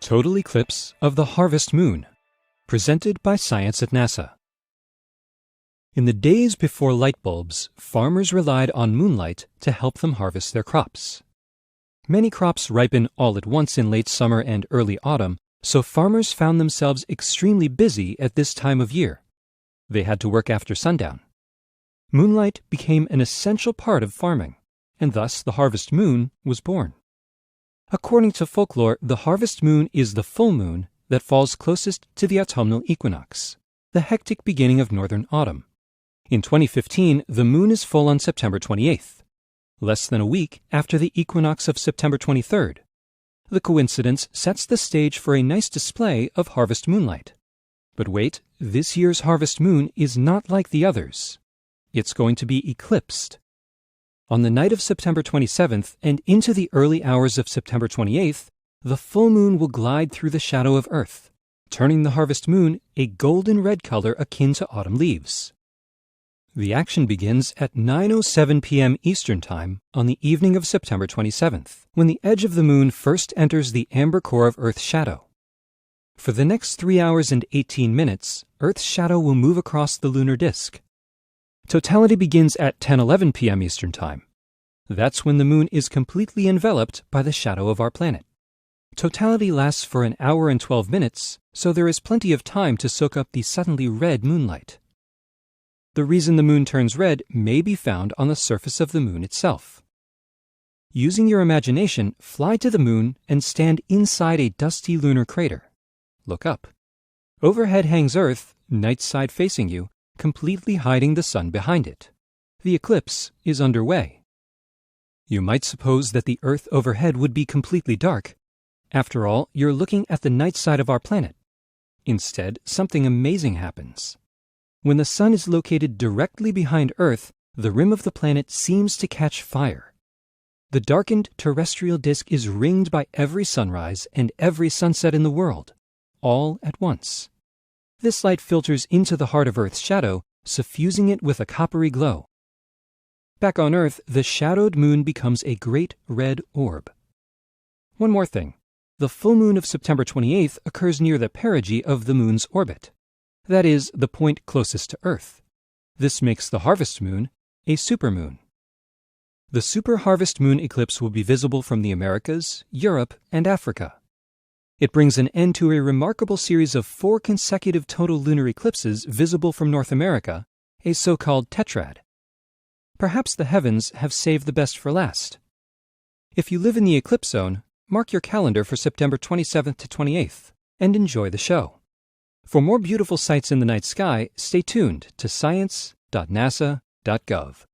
Total eclipse of the harvest moon, presented by Science at NASA. In the days before light bulbs, farmers relied on moonlight to help them harvest their crops. Many crops ripen all at once in late summer and early autumn, so farmers found themselves extremely busy at this time of year. They had to work after sundown. Moonlight became an essential part of farming, and thus the harvest moon was born. According to folklore, the harvest moon is the full moon that falls closest to the autumnal equinox, the hectic beginning of northern autumn. In 2015, the moon is full on September 28th, less than a week after the equinox of September 23rd. The coincidence sets the stage for a nice display of harvest moonlight. But wait, this year's harvest moon is not like the others. It's going to be eclipsed. On the night of September 27th and into the early hours of September 28th, the full moon will glide through the shadow of Earth, turning the harvest moon a golden red color akin to autumn leaves. The action begins at 9:07 p.m. Eastern Time on the evening of September 27th, when the edge of the moon first enters the amber core of Earth's shadow. For the next 3 hours and 18 minutes, Earth's shadow will move across the lunar disk. Totality begins at 10:11 p.m. Eastern Time. That's when the moon is completely enveloped by the shadow of our planet. Totality lasts for an hour and 12 minutes, so there is plenty of time to soak up the suddenly red moonlight. The reason the moon turns red may be found on the surface of the moon itself. Using your imagination, fly to the moon and stand inside a dusty lunar crater. Look up. Overhead hangs Earth, night side facing you, completely hiding the sun behind it. The eclipse is underway. You might suppose that the Earth overhead would be completely dark. After all, you're looking at the night side of our planet. Instead, something amazing happens. When the sun is located directly behind Earth, the rim of the planet seems to catch fire. The darkened terrestrial disk is ringed by every sunrise and every sunset in the world, all at once. This light filters into the heart of Earth's shadow, suffusing it with a coppery glow. Back on Earth, the shadowed moon becomes a great red orb. One more thing. The full moon of September 28th occurs near the perigee of the moon's orbit. That is, the point closest to Earth. This makes the harvest moon a supermoon. The super harvest moon eclipse will be visible from the Americas, Europe, and Africa. It brings an end to a remarkable series of 4 consecutive total lunar eclipses visible from North America, a so-called tetrad. Perhaps the heavens have saved the best for last. If you live in the eclipse zone, mark your calendar for September 27th to 28th and enjoy the show. For more beautiful sights in the night sky, stay tuned to science.nasa.gov.